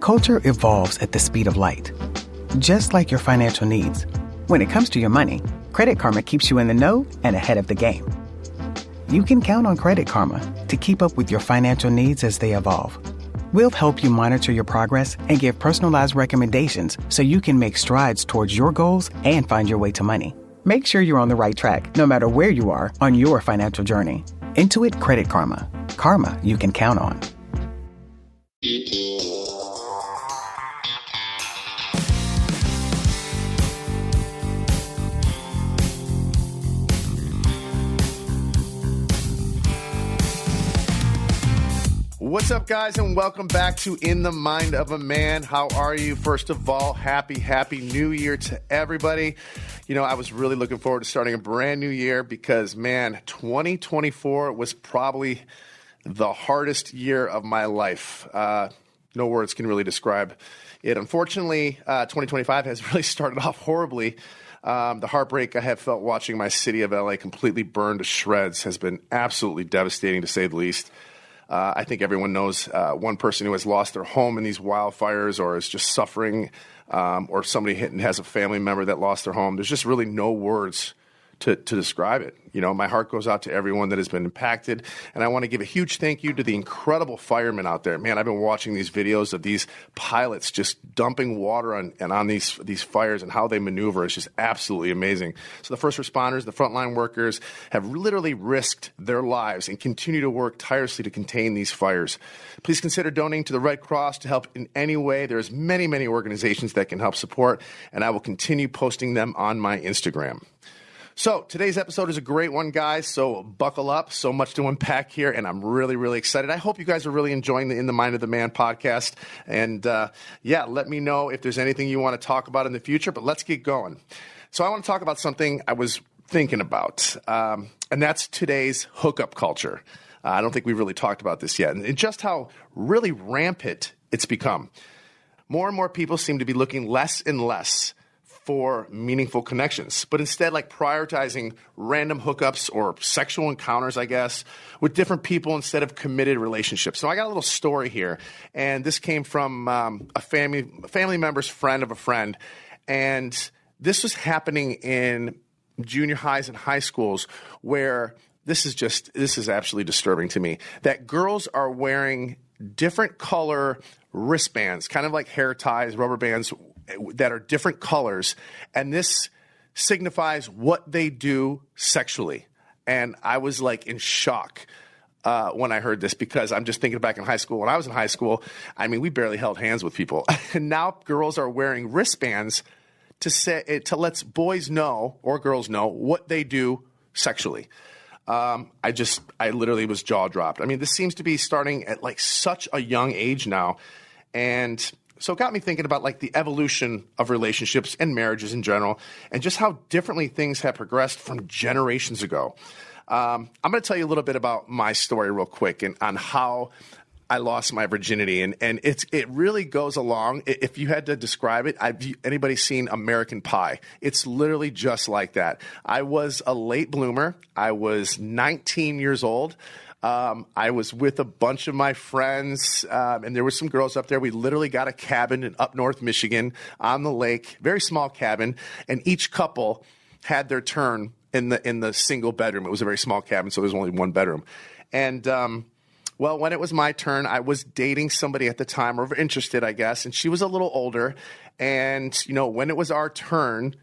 Culture evolves at the speed of light, just like your financial needs. When it comes to your money, Credit Karma keeps you in the know and ahead of the game. You can count on Credit Karma to keep up with your financial needs as they evolve. We'll help you monitor your progress and give personalized recommendations so you can make strides towards your goals and find your way to money. Make sure you're on the right track, no matter where you are on your financial journey. Intuit Credit Karma. Karma you can count on. What's up, guys, and welcome back to In the Mind of a Man. How are you? First of all, happy New Year to everybody. You know, I was really looking forward to starting a brand new year because, man, 2024 was probably the hardest year of my life. No words can really describe it. Unfortunately, 2025 has really started off horribly. The heartbreak I have felt watching my city of LA completely burned to shreds has been absolutely devastating, to say the least. I think everyone knows one person who has lost their home in these wildfires or is just suffering, or somebody has a family member that lost their home. There's just really no words to describe it. You know, my heart goes out to everyone that has been impacted, and I want to give a huge thank you to the incredible firemen out there. Man, I've been watching these videos of these pilots just dumping water on these fires and how they maneuver. It's just absolutely amazing. So the first responders, the frontline workers have literally risked their lives and continue to work tirelessly to contain these fires. Please consider donating to the Red Cross to help in any way. There's many organizations that can help support, and I will continue posting them on my Instagram. So today's episode is a great one, guys, so buckle up. So much to unpack here, and I'm really excited. I hope you guys are really enjoying the In the Mind of the Man podcast. And, let me know if there's anything you want to talk about in the future, but let's get going. So I want to talk about something I was thinking about, and that's today's hookup culture. I don't think we've really talked about this yet, and just how really rampant it's become. More and more people seem to be looking less and less for meaningful connections, but instead like prioritizing random hookups or sexual encounters, I guess, with different people instead of committed relationships. So I got a little story here, and this came from a family member's friend of a friend, and this was happening in junior highs and high schools where this is absolutely disturbing to me, that girls are wearing different color wristbands, kind of like hair ties, rubber bands, that are different colors, and this signifies what they do sexually. And I was like in shock when I heard this, because I'm just thinking back in high school. When I was in high school, I mean, we barely held hands with people. And now girls are wearing wristbands to let boys know or girls know what they do sexually. I literally was jaw dropped. I mean, this seems to be starting at like such a young age now, and so it got me thinking about like the evolution of relationships and marriages in general, and just how differently things have progressed from generations ago. I'm going to tell you a little bit about my story real quick and on how I lost my virginity. And it really goes along. If you had to describe it, anybody seen American Pie? It's literally just like that. I was a late bloomer. I was 19 years old. I was with a bunch of my friends, and there were some girls up there. We literally got a cabin in up north Michigan on the lake, very small cabin, and each couple had their turn in the single bedroom. It was a very small cabin, so there was only one bedroom. And when it was my turn, I was dating somebody at the time, or interested, I guess, and she was a little older. And when it was our turn,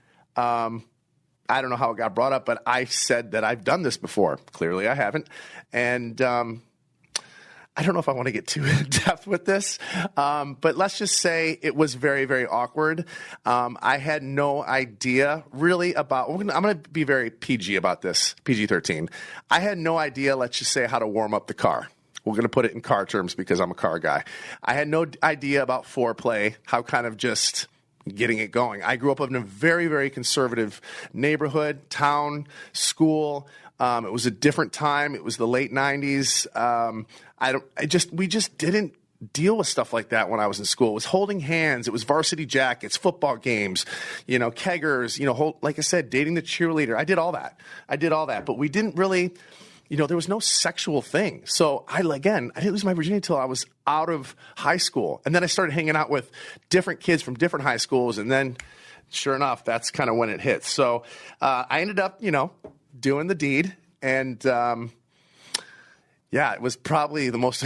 I don't know how it got brought up, but I said that I've done this before. Clearly I haven't. And I don't know if I want to get too in depth with this, but let's just say it was very awkward. I had no idea really about, I'm going to be very PG about this, PG-13. I had no idea, let's just say, how to warm up the car. We're going to put it in car terms because I'm a car guy. I had no idea about foreplay, how kind of just getting it going. I grew up in a very conservative neighborhood, town, school. It was a different time. It was the late 90s. We just didn't deal with stuff like that when I was in school. It was holding hands. It was varsity jackets, football games, keggers, like I said, dating the cheerleader. I did all that. But we didn't really there was no sexual thing. So I didn't lose my virginity until I was out of high school. And then I started hanging out with different kids from different high schools. And then sure enough, that's kind of when it hit. So I ended up, doing the deed. And it was probably the most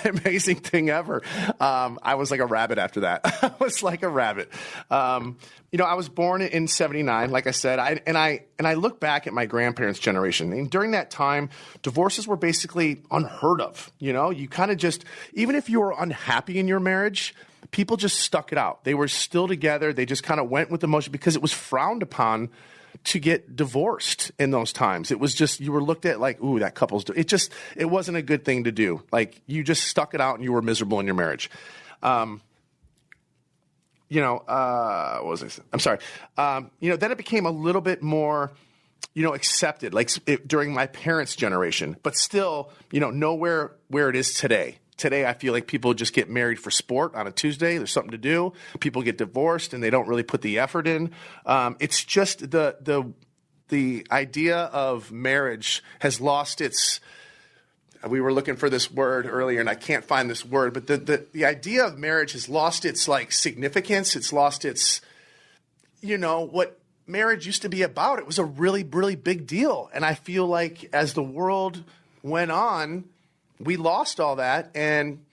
amazing thing ever. I was like a rabbit after that. I was like a rabbit. I was born in 79, like I said, I look back at my grandparents' generation. And during that time, divorces were basically unheard of. You kind of just, even if you were unhappy in your marriage, people just stuck it out. They were still together. They just kind of went with the motion because it was frowned upon to get divorced in those times. It was just, you were looked at like, ooh, that couple's, it wasn't a good thing to do. Like, you just stuck it out and you were miserable in your marriage. What was I saying? I'm sorry. Then it became a little bit more, accepted, like during my parents' generation, but still, nowhere where it is today. Today, I feel like people just get married for sport on a Tuesday. There's something to do. People get divorced and they don't really put the effort in. It's just the idea of marriage has lost its. We were looking for this word earlier, and I can't find this word. But the idea of marriage has lost its significance. It's lost its, what marriage used to be about. It was a really, really big deal, and I feel like as the world went on, we lost all that. And,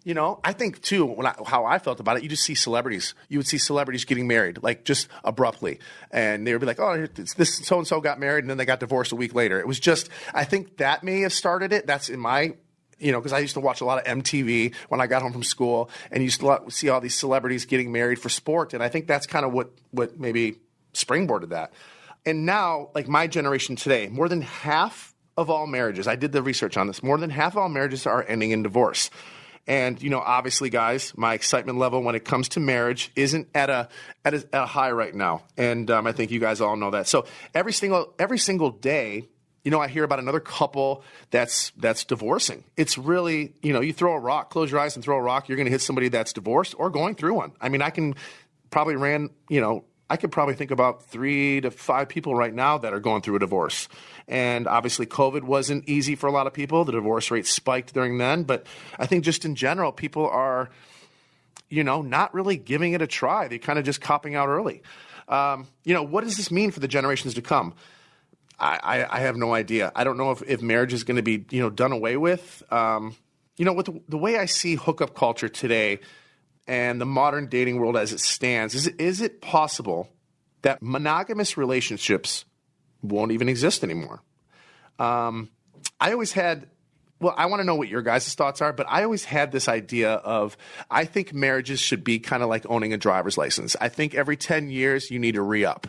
I think too, how I felt about it, you just see celebrities. You would see celebrities getting married, like just abruptly. And they would be like, oh, this so-and-so got married and then they got divorced a week later. It was just, I think that may have started it. That's in my, because I used to watch a lot of MTV when I got home from school and used to see all these celebrities getting married for sport. And I think that's kind of what maybe springboarded that. And now, like my generation today, more than half of all marriages, I did the research on this, more than half of all marriages are ending in divorce. And, obviously, guys, my excitement level when it comes to marriage isn't at a high right now. And I think you guys all know that. So every single day, I hear about another couple that's divorcing. It's really, you throw a rock, close your eyes and throw a rock, you're going to hit somebody that's divorced or going through one. I mean, I could probably think about 3 to 5 people right now that are going through a divorce. And obviously COVID wasn't easy for a lot of people. The divorce rate spiked during then. But I think just in general, people are, not really giving it a try. They're kind of just copping out early. What does this mean for the generations to come? I have no idea. I don't know if marriage is going to be, done away with. With the way I see hookup culture today, and the modern dating world as it stands, is it possible that monogamous relationships won't even exist anymore? I always had, I want to know what your guys' thoughts are, but I always had this idea of, I think marriages should be kind of like owning a driver's license. I think every 10 years you need to re-up.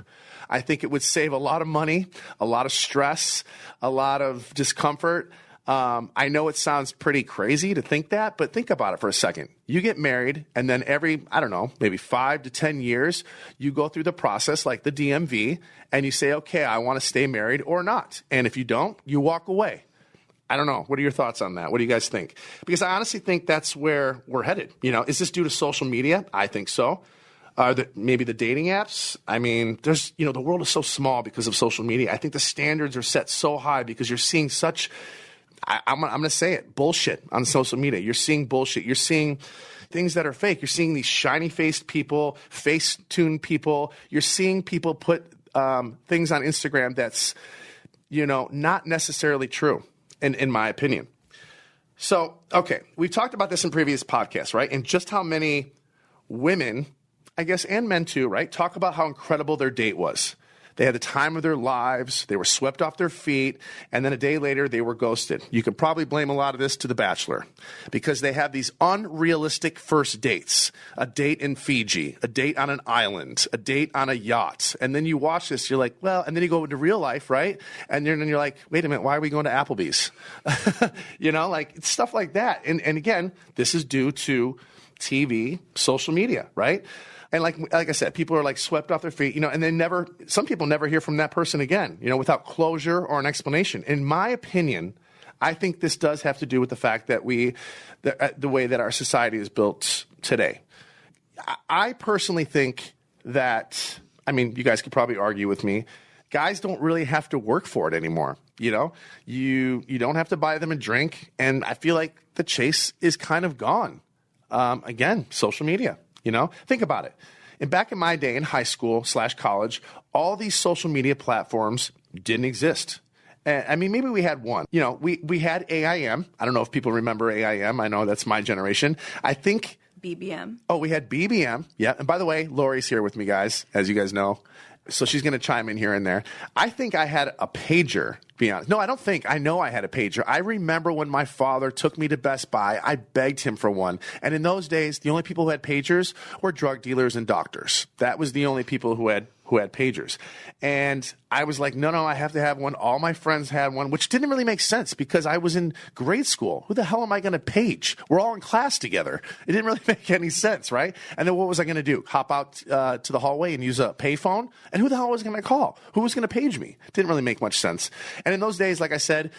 I think it would save a lot of money, a lot of stress, a lot of discomfort. I know it sounds pretty crazy to think that, but think about it for a second. You get married, and then every, maybe 5 to 10 years, you go through the process like the DMV, and you say, okay, I want to stay married or not. And if you don't, you walk away. I don't know. What are your thoughts on that? What do you guys think? Because I honestly think that's where we're headed. Is this due to social media? I think so. Maybe the dating apps. I mean, there's, the world is so small because of social media. I think the standards are set so high because you're seeing such, I'm going to say it, bullshit on social media. You're seeing bullshit. You're seeing things that are fake. You're seeing these shiny-faced people, face-tuned people. You're seeing people put things on Instagram that's, not necessarily true, in my opinion. So, okay, we've talked about this in previous podcasts, right? And just how many women, I guess, and men too, right, talk about how incredible their date was. They had the time of their lives. They were swept off their feet. And then a day later, they were ghosted. You can probably blame a lot of this to The Bachelor because they have these unrealistic first dates. A date in Fiji, a date on an island, a date on a yacht. And then you watch this, you're like, well, and then you go into real life, right? And then you're like, wait a minute, why are we going to Applebee's? It's stuff like that. And again, this is due to TV, social media, right? And like I said, people are like swept off their feet, and some people never hear from that person again, without closure or an explanation. In my opinion, I think this does have to do with the fact that the way that our society is built today. I personally think that, you guys could probably argue with me, guys don't really have to work for it anymore. You don't have to buy them a drink. And I feel like the chase is kind of gone. Again, social media, think about it. And back in my day in high school / college, all these social media platforms didn't exist. I mean, maybe we had one. We had AIM. I don't know if people remember AIM. I know that's my generation. I think BBM. Oh, we had BBM. Yeah. And by the way, Lori's here with me, guys, as you guys know. So she's going to chime in here and there. I think I had a pager, to be honest. No, I don't think. I know I had a pager. I remember when my father took me to Best Buy, I begged him for one. And in those days, the only people who had pagers were drug dealers and doctors. That was the only people who had pagers. And I was like, no, I have to have one. All my friends had one, which didn't really make sense because I was in grade school. Who the hell am I going to page? We're all in class together. It didn't really make any sense, right? And then what was I going to do? Hop out to the hallway and use a payphone? And who the hell was going to call? Who was going to page me? Didn't really make much sense. And in those days, like I said,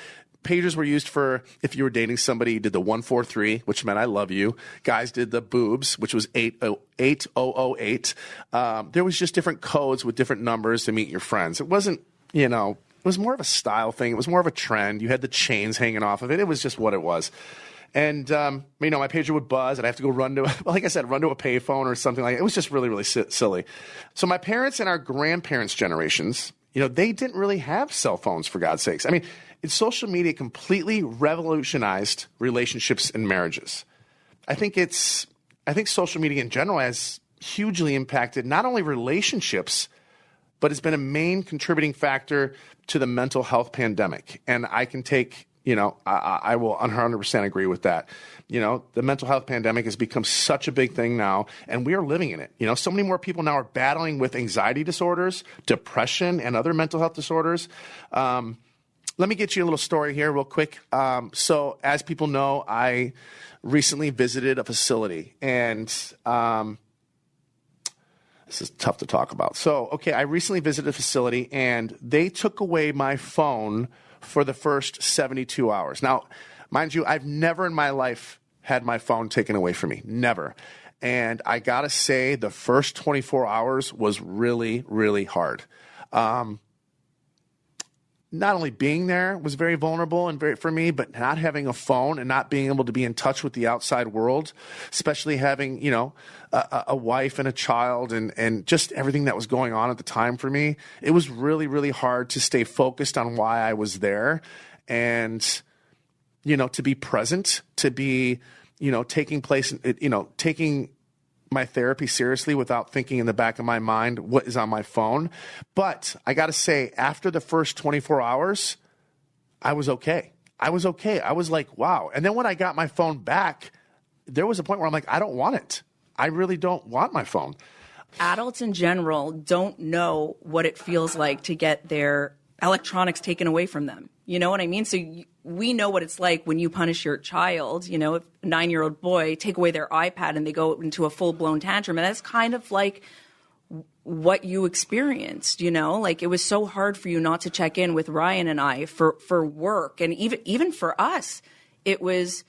pagers were used for if you were dating somebody, you did the 143, which meant I love you. Guys did the boobs, which was 8008. There was just different codes with different numbers to meet your friends. It wasn't, it was more of a style thing. It was more of a trend. You had the chains hanging off of it. It was just what it was. And, my pager would buzz and I have to go run to a payphone or something like that. It was just really, really silly. So my parents and our grandparents' generations, they didn't really have cell phones, for God's sakes. I mean, social media completely revolutionized relationships and marriages. I think social media in general has hugely impacted not only relationships, but it's been a main contributing factor to the mental health pandemic. And I can take, I will 100% agree with that. The mental health pandemic has become such a big thing now, and we are living in it. So many more people now are battling with anxiety disorders, depression, and other mental health disorders. Let me get you a little story here real quick. So as people know, I recently visited a facility, and this is tough to talk about. So, I recently visited a facility, and they took away my phone for the first 72 hours. Now, mind you, I've never in my life had my phone taken away from me. Never. And I got to say, the first 24 hours was really, really hard. Not only being there was very vulnerable and for me, but not having a phone and not being able to be in touch with the outside world, especially having, a wife and a child and just everything that was going on at the time for me. It was really, really hard to stay focused on why I was there and, to be present, to be, taking my therapy seriously without thinking in the back of my mind what is on my phone. But I got to say, after the first 24 hours, I was okay. I was like, wow. And then when I got my phone back, there was a point where I'm like, I don't want it. I really don't want my phone. Adults in general don't know what it feels like to get their electronics taken away from them. You know what I mean? So we know what it's like when you punish your child, if a 9-year-old boy, take away their iPad and they go into a full-blown tantrum. And that's kind of like what you experienced, Like it was so hard for you not to check in with Ryan and I for work. And even for us, it was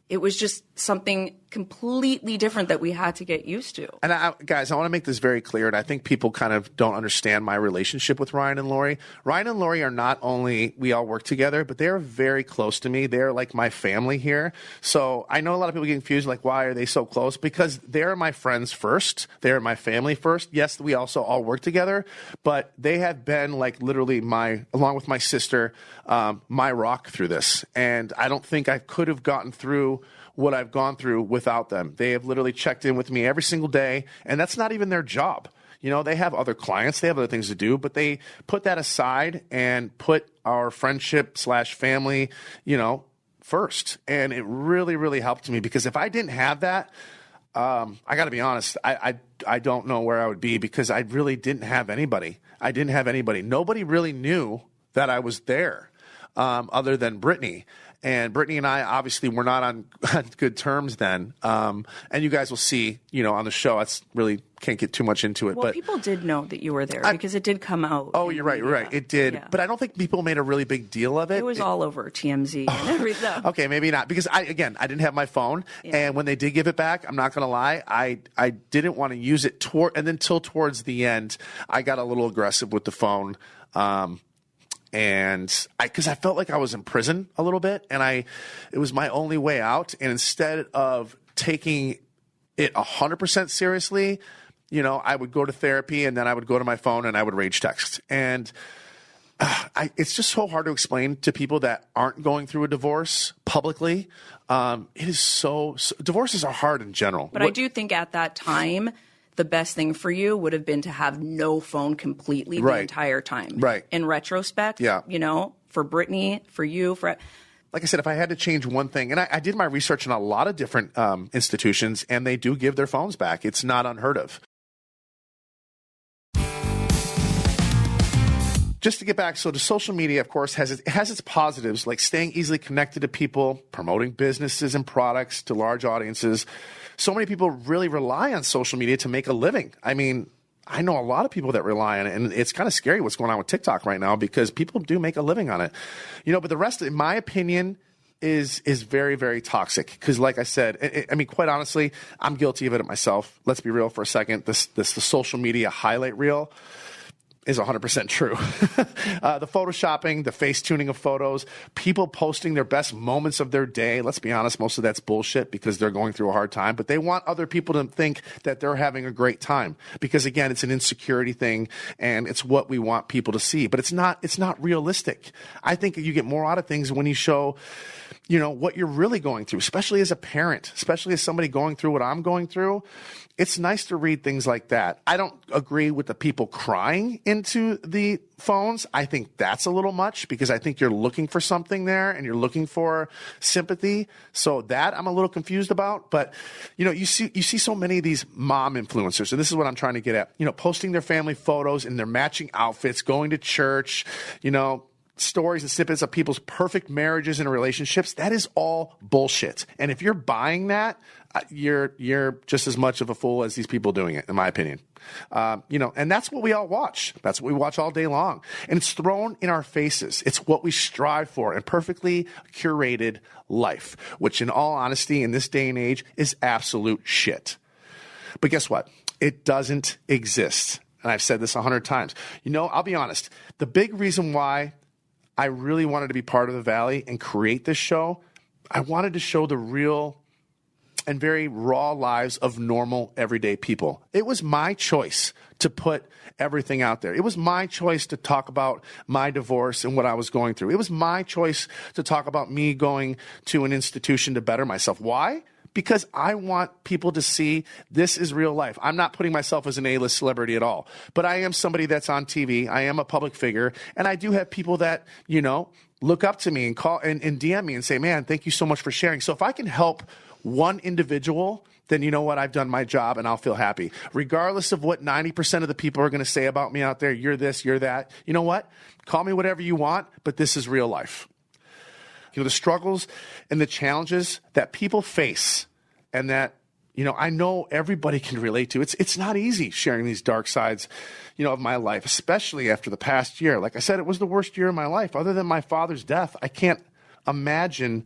just something completely different that we had to get used to. And guys, I want to make this very clear, and I think people kind of don't understand my relationship with Ryan and Lori. Ryan and Lori are not only, we all work together, but they're very close to me. They're like my family here. So I know a lot of people get confused, like, why are they so close? Because they're my friends first. They're my family first. Yes, we also all work together, but they have been like literally along with my sister, my rock through this. And I don't think I could have gotten through what I've gone through without them. They have literally checked in with me every single day, and that's not even their job. They have other clients, they have other things to do, but they put that aside and put our friendship / family, first. And it really, really helped me because if I didn't have that, I got to be honest, I don't know where I would be because I really didn't have anybody. Nobody really knew that I was there other than Brittany. And Brittany and I obviously were not on good terms then. And you guys will see, on the show, that's really can't get too much into it. Well, but people did know that you were there because it did come out. Oh, you're right. It did. Yeah. But I don't think people made a really big deal of it. It was all over TMZ and everything. Okay, maybe not. Because I didn't have my phone. Yeah. And when they did give it back, I'm not going to lie, I didn't want to use it. And then until towards the end, I got a little aggressive with the phone. And because I felt like I was in prison a little bit, and it was my only way out. And instead of taking it 100% seriously, I would go to therapy, and then I would go to my phone and I would rage text. And it's just so hard to explain to people that aren't going through a divorce publicly. It is divorces are hard in general. But I do think at that time, the best thing for you would have been to have no phone completely the entire time. Right. In retrospect, for Brittany, for you, like I said, if I had to change one thing, and I did my research in a lot of different institutions, and they do give their phones back. It's not unheard of. Just to get back, so the social media, of course, has its positives, like staying easily connected to people, promoting businesses and products to large audiences. So many people really rely on social media to make a living. I mean, I know a lot of people that rely on it, and it's kind of scary what's going on with TikTok right now because people do make a living on it. But the rest, in my opinion, is very, very toxic. Because like I said, I mean, quite honestly, I'm guilty of it myself. Let's be real for a second. The social media highlight reel is 100% true. The photoshopping, the face tuning of photos, people posting their best moments of their day. Let's be honest, most of that's bullshit because they're going through a hard time, but they want other people to think that they're having a great time because, again, it's an insecurity thing and it's what we want people to see, but it's not realistic. I think you get more out of things when you show, what you're really going through, especially as a parent, especially as somebody going through what I'm going through. It's nice to read things like that. I don't agree with the people crying into the phones. I think that's a little much because I think you're looking for something there and you're looking for sympathy. So that I'm a little confused about. But, you see so many of these mom influencers, and this is what I'm trying to get at, posting their family photos in their matching outfits, going to church, stories and snippets of people's perfect marriages and relationships. That is all bullshit. And if you're buying that, you're just as much of a fool as these people doing it, in my opinion. And that's what we all watch. That's what we watch all day long. And it's thrown in our faces. It's what we strive for, a perfectly curated life, which in all honesty, in this day and age, is absolute shit. But guess what? It doesn't exist. And I've said this 100 times. I'll be honest. The big reason why I really wanted to be part of the Valley and create this show, I wanted to show the real and very raw lives of normal, everyday people. It was my choice to put everything out there. It was my choice to talk about my divorce and what I was going through. It was my choice to talk about me going to an institution to better myself. Why? Because I want people to see this is real life. I'm not putting myself as an A-list celebrity at all, but I am somebody that's on TV. I am a public figure, and I do have people that, look up to me and call and DM me and say, man, thank you so much for sharing. So if I can help one individual, then you know what? I've done my job and I'll feel happy. Regardless of what 90% of the people are going to say about me out there, you're this, you're that. You know what? Call me whatever you want, but this is real life. The struggles and the challenges that people face and that, I know everybody can relate to. It's not easy sharing these dark sides, of my life, especially after the past year. Like I said, it was the worst year of my life. Other than my father's death, I can't imagine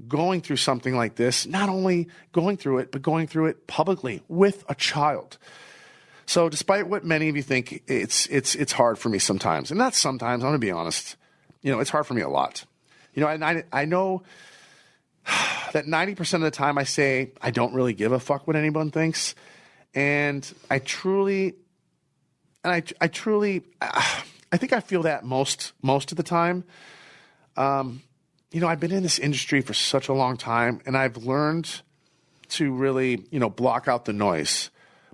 going through something like this, not only going through it, but going through it publicly with a child. So despite what many of you think, it's hard for me sometimes. And not sometimes, I'm going to be honest. It's hard for me a lot. And I know that 90% of the time I say I don't really give a fuck what anyone thinks. And I think I feel that most of the time. I've been in this industry for such a long time, and I've learned to really, block out the noise.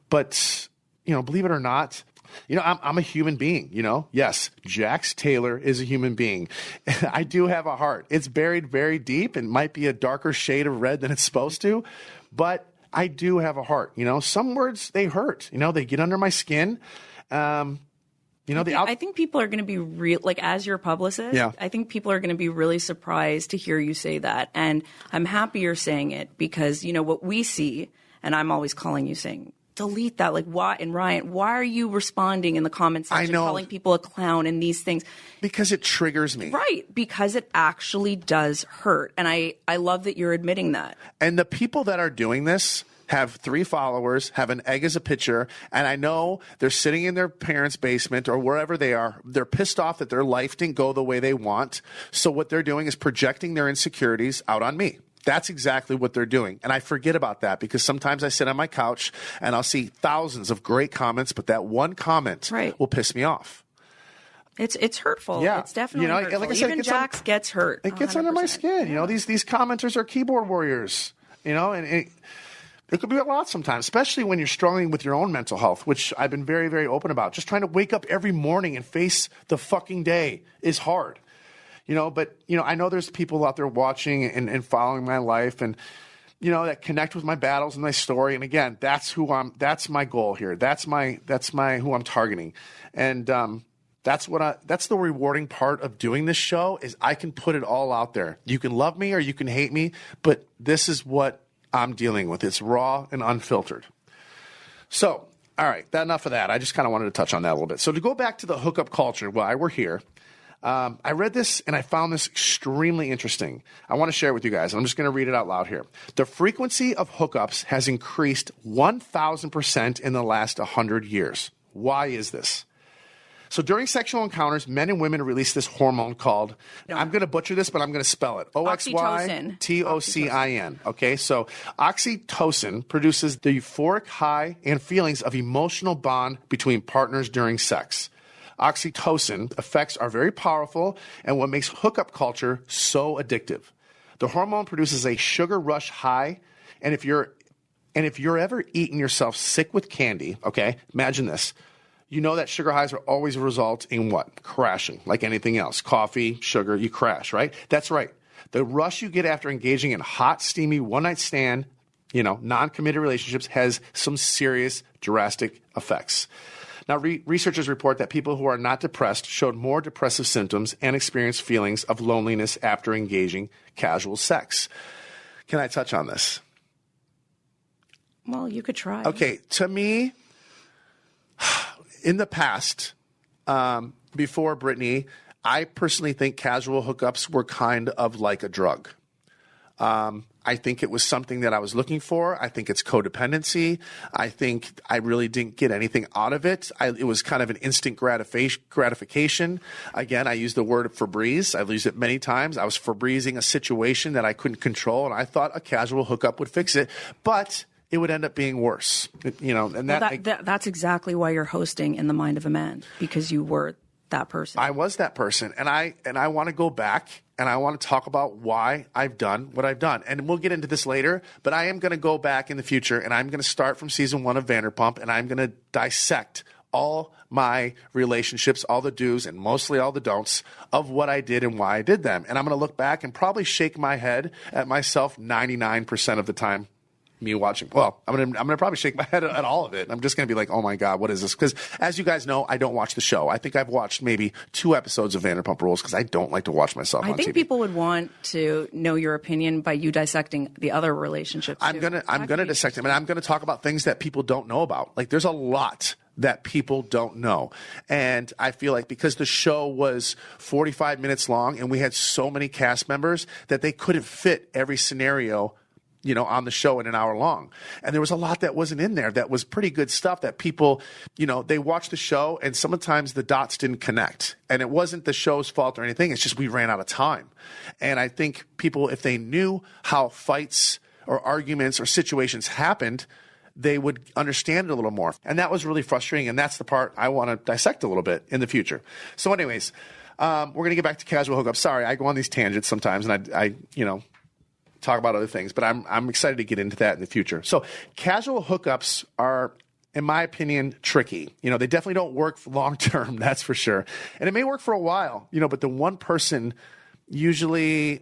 But, believe it or not, I'm a human being, Yes, Jax Taylor is a human being. I do have a heart. It's buried very deep and might be a darker shade of red than it's supposed to, but I do have a heart. Some words, they hurt. They get under my skin. I think people are going to be as your publicist, yeah. I think people are going to be really surprised to hear you say that. And I'm happy you're saying it because, what we see, and I'm always calling you saying, delete that. Like, why? And Ryan, why are you responding in the comment section, calling people a clown and these things? Because it triggers me. Right. Because it actually does hurt. And I love that you're admitting that. And the people that are doing this, have 3 followers, have an egg as a picture, and I know they're sitting in their parents' basement or wherever they are. They're pissed off that their life didn't go the way they want. So what they're doing is projecting their insecurities out on me. That's exactly what they're doing. And I forget about that because sometimes I sit on my couch and I'll see thousands of great comments, but that one comment will piss me off. It's hurtful. Yeah. It's definitely hurtful. Like I said, even Jax gets hurt. It gets 100%. Under my skin. You know, these commenters are keyboard warriors, you know, and it could be a lot sometimes, especially when you're struggling with your own mental health, which I've been very, very open about. Just trying to wake up every morning and face the fucking day is hard. You know, but, you know, I know there's people out there watching and following my life and, you know, that connect with my battles and my story. And again, that's my goal here. That's who I'm targeting. And, that's the rewarding part of doing this show is I can put it all out there. You can love me or you can hate me, but this is what I'm dealing with. It's raw and unfiltered. So, all right, enough of that. I just kind of wanted to touch on that a little bit. So to go back to the hookup culture, why we're here, I read this and I found this extremely interesting. I want to share it with you guys. I'm just going to read it out loud here. The frequency of hookups has increased 1,000% in the last 100 years. Why is this? So during sexual encounters, men and women release this hormone called, I'm going to butcher this, but I'm going to spell it. OXYTOCIN. Okay, so oxytocin produces the euphoric high and feelings of emotional bond between partners during sex. Oxytocin effects are very powerful and what makes hookup culture so addictive. The hormone produces a sugar rush high, and if you're ever eating yourself sick with candy, okay, imagine this. You know that sugar highs will always result in what? Crashing, like anything else. Coffee, sugar, you crash, right? That's right. The rush you get after engaging in hot, steamy, one-night stand, you know, non-committed relationships has some serious, drastic effects. Now, researchers report that people who are not depressed showed more depressive symptoms and experienced feelings of loneliness after engaging casual sex. Can I touch on this? Well, you could try. Okay, to me, in the past, before Brittany, I personally think casual hookups were kind of like a drug. I think it was something that I was looking for. I think it's codependency. I think I really didn't get anything out of it. It was kind of an instant gratification. Again, I use the word Febreze. I've used it many times. I was Febrezing a situation that I couldn't control, and I thought a casual hookup would fix it. But it would end up being worse, you know. And that's exactly why you're hosting In the Mind of a Man, because you were that person. I was that person, and I want to go back and I want to talk about why I've done what I've done. And we'll get into this later, but I am going to go back in the future and I'm going to start from season 1 of Vanderpump, and I'm going to dissect all my relationships, all the do's and mostly all the don'ts of what I did and why I did them. And I'm going to look back and probably shake my head at myself 99% of the time. Me watching. Well, I'm gonna probably shake my head at all of it. I'm just gonna be like, oh my God, what is this? Because as you guys know, I don't watch the show. I think I've watched maybe 2 episodes of Vanderpump Rules because I don't like to watch myself on TV. I think people would want to know your opinion by you dissecting the other relationships. I'm gonna dissect them, and I'm gonna talk about things that people don't know about. Like there's a lot that people don't know. And I feel like because the show was 45 minutes long and we had so many cast members that they couldn't fit every scenario, you know, on the show in an hour long. And there was a lot that wasn't in there that was pretty good stuff that people, you know, they watched the show and sometimes the dots didn't connect. And it wasn't the show's fault or anything. It's just we ran out of time. And I think people, if they knew how fights or arguments or situations happened, they would understand it a little more. And that was really frustrating. And that's the part I want to dissect a little bit in the future. So anyways, we're going to get back to casual hookups. Sorry, I go on these tangents sometimes and I you know, talk about other things, but I'm excited to get into that in the future. So casual hookups are, in my opinion, tricky. You know, they definitely don't work long term, that's for sure. And it may work for a while, you know, but the one person usually,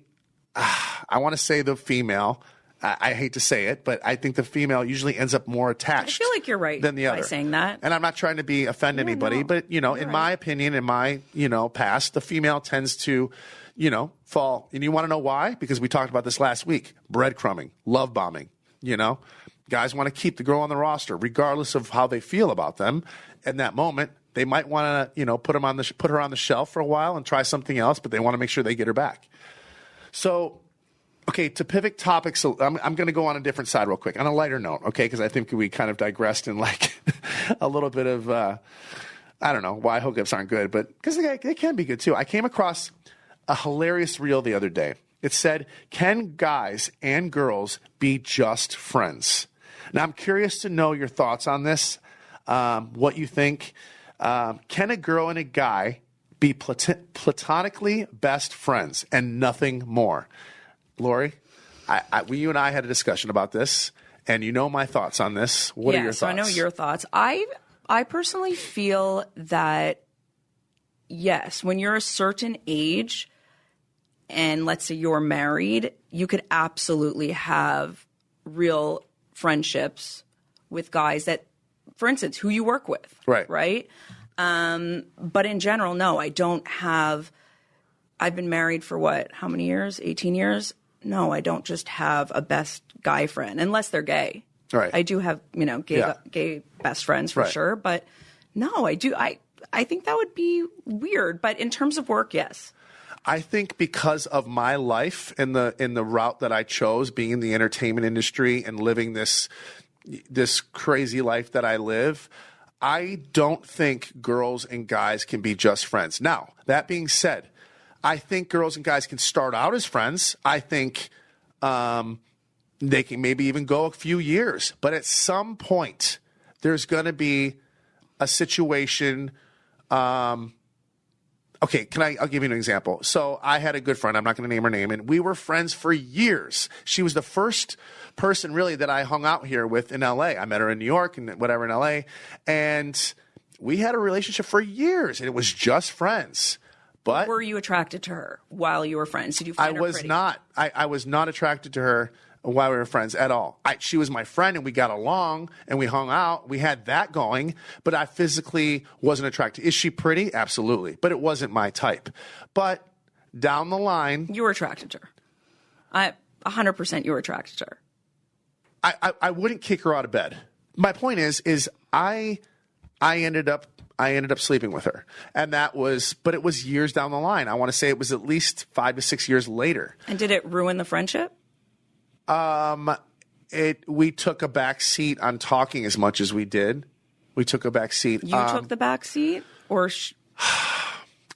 I want to say the female, I hate to say it, but I think the female usually ends up more attached. I feel like you're right than the other. By saying that. And I'm not trying to offend anybody, but, you know, in my opinion, in my, you know, past, the female tends to, you know, fall. And you want to know why? Because we talked about this last week. Breadcrumbing, love bombing, you know. Guys want to keep the girl on the roster regardless of how they feel about them. In that moment, they might want to, you know, put her on the shelf for a while and try something else, but they want to make sure they get her back. So Okay, to pivot topics, so I'm going to go on a different side real quick, on a lighter note, okay, because I think we kind of digressed in like a little bit of, I don't know why hookups aren't good, but because they can be good too. I came across a hilarious reel the other day. It said, can guys and girls be just friends? Now, I'm curious to know your thoughts on this, what you think. Can a girl and a guy be platonically best friends and nothing more? Lori, you and I had a discussion about this, and you know my thoughts on this. What are your thoughts? So I know your thoughts. I personally feel that, yes, when you're a certain age, and let's say you're married, you could absolutely have real friendships with guys that, for instance, who you work with. Right? But in general, no, I don't have – I've been married for what? How many years? 18 years? No, I don't just have a best guy friend, unless they're gay. Right. I do have, gay best friends for sure. But no, I do. I think that would be weird. But in terms of work, yes. I think because of my life and the route that I chose, being in the entertainment industry and living this crazy life that I live, I don't think girls and guys can be just friends. Now, that being said, I think girls and guys can start out as friends. I think they can maybe even go a few years. But at some point, there's going to be a situation. Okay, I'll give you an example. So I had a good friend. I'm not going to name her name. And we were friends for years. She was the first person really that I hung out here with in L.A. I met her in New York and whatever in L.A. And we had a relationship for years. And it was just friends. But were you attracted to her while you were friends? Did you find her pretty? I was not attracted to her while we were friends at all. She was my friend, and we got along, and we hung out. We had that going, but I physically wasn't attracted. Is she pretty? Absolutely. But it wasn't my type. But down the line... You were attracted to her. 100% you were attracted to her. I wouldn't kick her out of bed. My point is I ended up sleeping with her, and but it was years down the line. I want to say it was at least 5 to 6 years later. And did it ruin the friendship? We took a back seat on talking as much as we did. We took a back seat. You took the back seat, or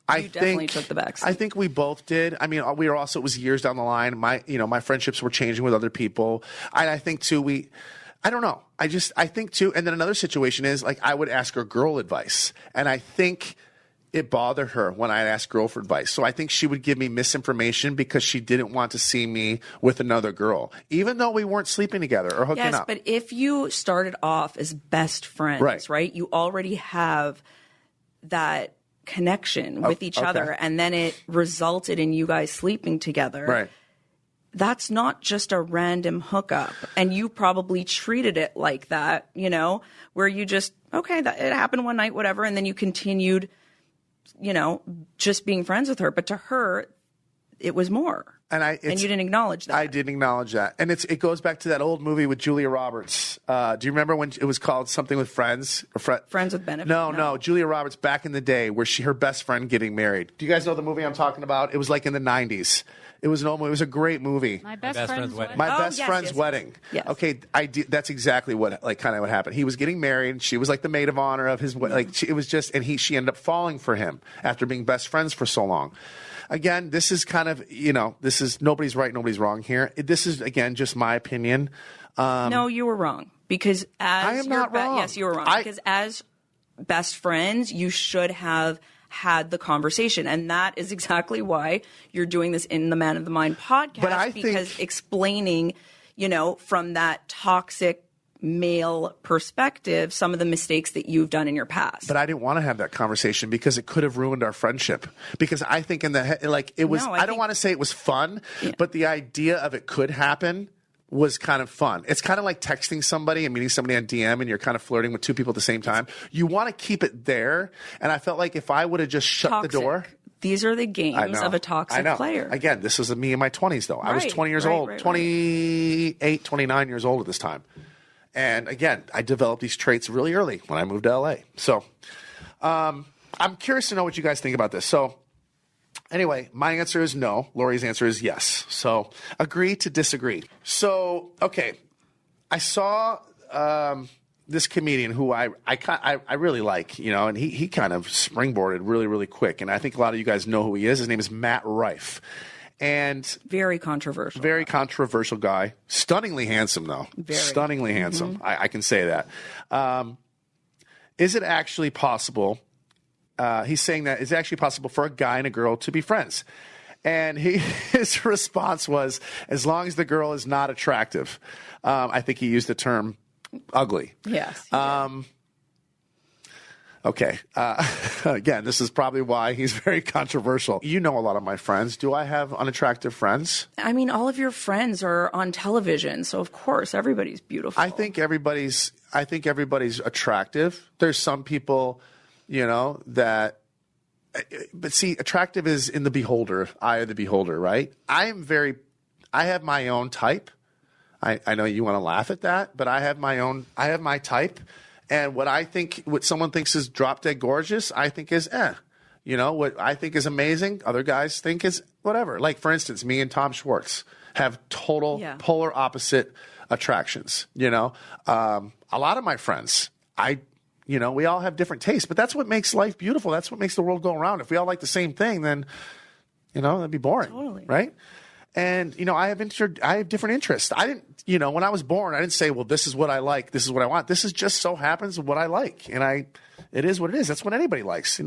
definitely took the back seat? I think we both did. I mean, we were also, it was years down the line. My friendships were changing with other people. I think too, I don't know. I think too. And then another situation is like, I would ask her girl advice, and I think it bothered her when I asked girl for advice. So I think she would give me misinformation because she didn't want to see me with another girl, even though we weren't sleeping together or hooking up. Yes, but if you started off as best friends, right? You already have that connection with each other, and then it resulted in you guys sleeping together. Right. That's not just a random hookup. And you probably treated it like that, where you just, it happened one night, whatever, and then you continued just being friends with her. But to her, it was more. And you didn't acknowledge that. I didn't acknowledge that. And it goes back to that old movie with Julia Roberts. Do you remember when it was called something with Friends? Friends with Benefits? No. Julia Roberts back in the day where her best friend getting married. Do you guys know the movie I'm talking about? It was like in the 90s. It was an old movie. It was a great movie. My best friend's wedding. My best friend's wedding. Yes. Okay, that's exactly what happened. He was getting married, and she was like the maid of honor of his it was just, and she ended up falling for him after being best friends for so long. Again, this is kind of, this is nobody's right, nobody's wrong here. This is, again, just my opinion. No, you were wrong. Because I am not wrong. Yes, you were wrong. Because as best friends, you should have had the conversation. And that is exactly why you're doing this in the Man of the Mind podcast. But because explaining, from that toxic male perspective, some of the mistakes that you've done in your past. But I didn't want to have that conversation because it could have ruined our friendship. Because I think I don't want to say it was fun, but the idea of it could happen was kind of fun. It's kind of like texting somebody and meeting somebody on DM, and you're kind of flirting with two people at the same time. You want to keep it there. And I felt like if I would have just shut the door. These are the games of a toxic player. Again, this was me in my 20s, though. I was 20 years old, 28, 29 years old at this time. And again, I developed these traits really early when I moved to LA. So I'm curious to know what you guys think about this. So Anyway, my answer is no. Lori's answer is yes. So agree to disagree. So, okay. I saw this comedian who I really like, and he kind of springboarded really, really quick. And I think a lot of you guys know who he is. His name is Matt Rife. And very controversial. Very controversial guy. Stunningly handsome, though. Very. Stunningly handsome. I can say that. Is it actually possible? He's saying that it's actually possible for a guy and a girl to be friends. And his response was, as long as the girl is not attractive. I think he used the term ugly. Yes. Okay. Again, this is probably why he's very controversial. You know a lot of my friends. Do I have unattractive friends? I mean, all of your friends are on television, so of course everybody's beautiful. I think everybody's attractive. There's some people, that. But see, attractive is in the eye of the beholder, right? I have my own type. I know you want to laugh at that, but I have my type. And what someone thinks is drop dead gorgeous, I think is what I think is amazing, other guys think is whatever. Like, for instance, me and Tom Schwartz have total polar opposite attractions. A lot of my friends, we all have different tastes, but that's what makes life beautiful. That's what makes the world go around. If we all like the same thing, then, that'd be boring. Totally. Right? And, I have different interests. I didn't, when I was born, I didn't say, well, this is what I like. This is what I want. This is just so happens what I like. And it is what it is. That's what anybody likes. You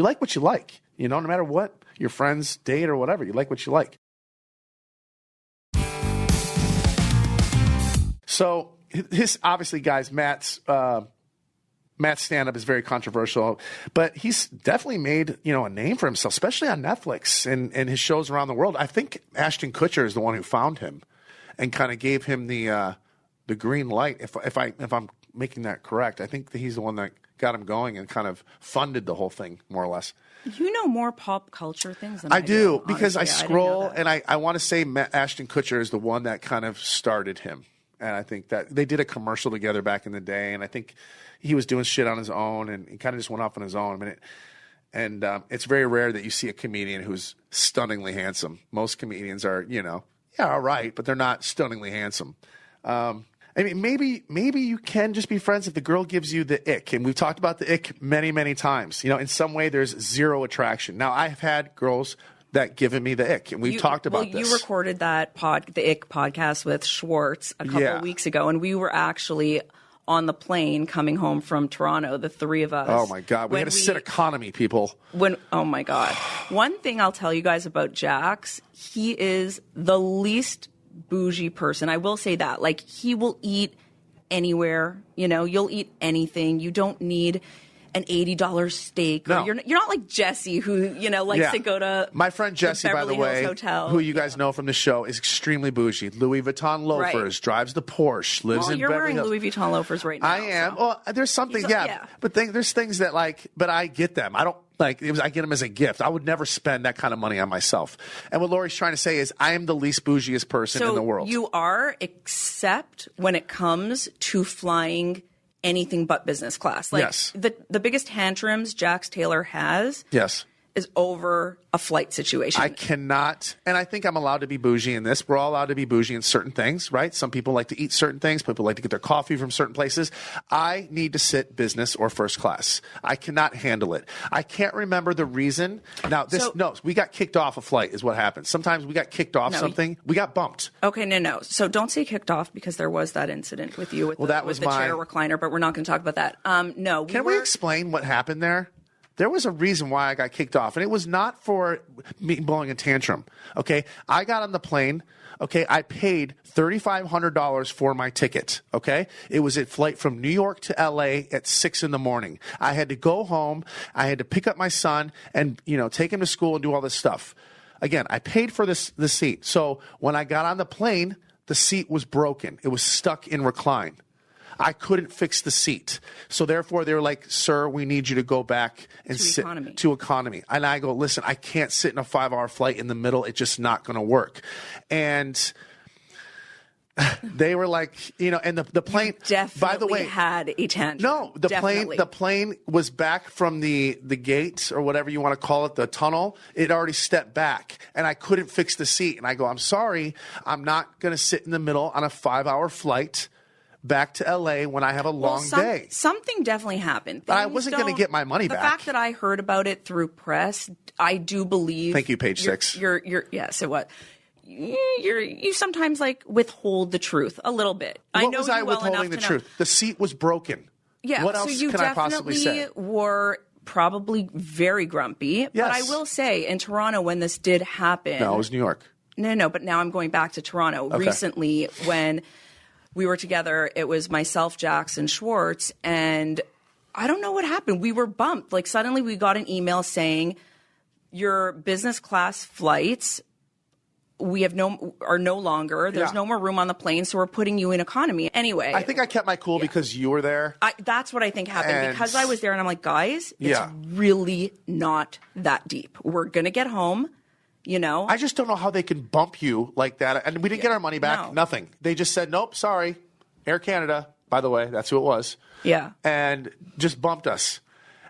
like what you like, no matter what your friends date or whatever, you like what you like. So obviously, guys, Matt's stand-up is very controversial, but he's definitely made, a name for himself, especially on Netflix and his shows around the world. I think Ashton Kutcher is the one who found him and kind of gave him the green light. If I'm making that correct, I think that he's the one that got him going and kind of funded the whole thing, more or less. You know more pop culture things than I do, because I scroll and I want to say Ashton Kutcher is the one that kind of started him. And I think that they did a commercial together back in the day, and I think he was doing shit on his own, and he kind of just went off on his own. It's very rare that you see a comedian who's stunningly handsome. Most comedians are, all right, but they're not stunningly handsome. Maybe you can just be friends if the girl gives you the ick. And we've talked about the ick many, many times. In some way there's zero attraction. Now, I've had girls that given me the ick, and we've talked about this. You recorded that the ick podcast with Schwartz a couple of weeks ago, and we were actually on the plane coming home from Toronto, the three of us. Oh my God, we had to sit economy, people. Oh my God. One thing I'll tell you guys about Jax, he is the least bougie person. I will say that. Like, he will eat anywhere, you'll eat anything. You don't need an $80 steak. No. Or you're not like Jesse, who likes to go to my friend Jesse, by the way, Hotel. who you guys know from the show, is extremely bougie. Louis Vuitton loafers, drives the Porsche, lives in Beverly Hills. You're wearing Louis Vuitton loafers right now. I am. So. Well, there's something, but there's things that but I get them. I don't I get them as a gift. I would never spend that kind of money on myself. And what Lori's trying to say is, I am the least bougiest person in the world. You are, except when it comes to flying anything but business class. Yes. The biggest tantrums Jax Taylor has is over a flight situation. I cannot, and I think I'm allowed to be bougie in this. We're all allowed to be bougie in certain things, right? Some people like to eat certain things. People like to get their coffee from certain places. I need to sit business or first class. I cannot handle it. I can't remember the reason. Now, we got kicked off a flight is what happened. Sometimes we got kicked off something. We got bumped. Okay, no. So don't say kicked off, because there was that incident with you with the chair recliner, but we're not going to talk about that. Can we explain what happened there? There was a reason why I got kicked off, and it was not for me blowing a tantrum, okay? I got on the plane, okay? I paid $3,500 for my ticket, okay? It was a flight from New York to L.A. at 6 in the morning. I had to go home. I had to pick up my son and, take him to school and do all this stuff. Again, I paid for the seat. So when I got on the plane, the seat was broken. It was stuck in recline. I couldn't fix the seat. So therefore, they were like, sir, we need you to go back and sit to economy. And I go, listen, I can't sit in a 5-hour flight in the middle. It's just not going to work. And They were like, and the plane. Definitely by the way, had a tangent. No, the plane was back from the gate or whatever you want to call it, the tunnel. It already stepped back, and I couldn't fix the seat. And I go, I'm sorry, I'm not going to sit in the middle on a 5-hour flight back to LA when I have a long day. Something definitely happened. But I wasn't going to get my money back. The fact that I heard about it through press, I do believe. Thank you, Page Six. Yes, it was. You sometimes withhold the truth a little bit. What was I withholding the truth? The seat was broken. Yeah. What else can I possibly say? So you definitely were probably very grumpy. Yes. But I will say, in Toronto, when this did happen. No, it was New York. No. But now I'm going back to Toronto. Okay. Recently, when we were together, it was myself, Jax, and Schwartz, and I don't know what happened. We were bumped. Suddenly we got an email saying your business class flights are no longer. There's no more room on the plane, so we're putting you in economy. Anyway. I think I kept my cool because you were there. That's what I think happened. And because I was there, and I'm like, guys, it's really not that deep. We're going to get home, I just don't know how they can bump you like that. And we didn't get our money back. No. Nothing. They just said, nope, sorry. Air Canada, by the way, that's who it was. Yeah. And just bumped us.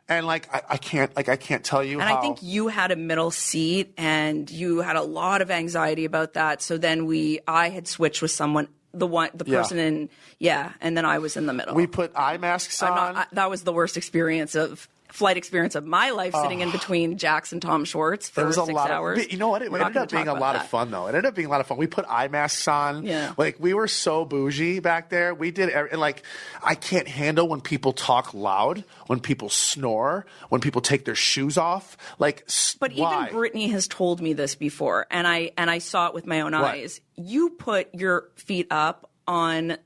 And I can't tell you and how. I think you had a middle seat and you had a lot of anxiety about that. So then I had switched with someone, the person and then I was in the middle. We put eye masks on. That was the worst flight experience of my life, sitting in between Jax and Tom Schwartz for 6 hours. You know what? It ended up being a lot of fun, though. It ended up being a lot of fun. We put eye masks on. Yeah. We were so bougie back there. We did, I can't handle when people talk loud, when people snore, when people take their shoes off. But why? Even Brittany has told me this before, and I saw it with my own eyes. You put your feet up on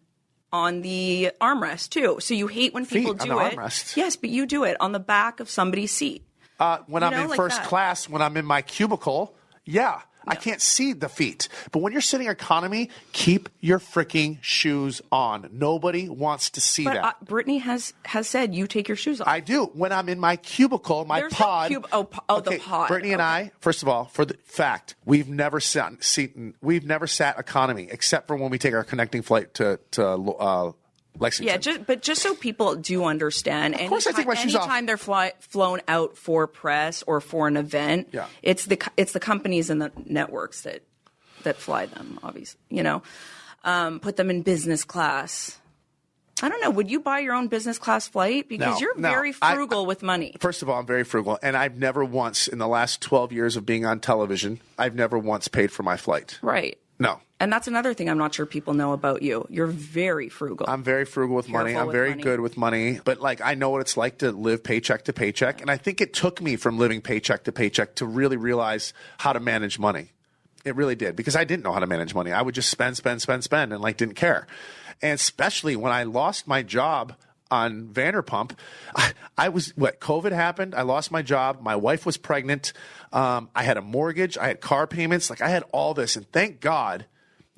the armrest too. So you hate when people do it. Armrest. Yes, but you do it on the back of somebody's seat. When I'm in first class, when I'm in my cubicle, I can't see the feet. But when you're sitting economy, keep your freaking shoes on. Nobody wants to see that. Brittany has said you take your shoes off. I do. When I'm in my cubicle, my pod. The pod. Brittany and I, first of all, for the fact, we've never sat economy except for when we take our connecting flight to Lexington. Yeah, just so people do understand. Of course, I take my shoes off. Anytime they're flown out for press or for an event, it's the companies and the networks that fly them. Obviously, put them in business class. I don't know. Would you buy your own business class flight? Because you're very frugal with money. First of all, I'm very frugal, and I've never once in the last 12 years of being on television, I've never once paid for my flight. Right. No. And that's another thing I'm not sure people know about you. You're very frugal. I'm very frugal with money. I'm very good with money. But I know what it's like to live paycheck to paycheck. And I think it took me from living paycheck to paycheck to really realize how to manage money. It really did. Because I didn't know how to manage money. I would just spend and didn't care. And especially when I lost my job on Vanderpump, COVID happened. I lost my job. My wife was pregnant. I had a mortgage. I had car payments. I had all this. And thank God,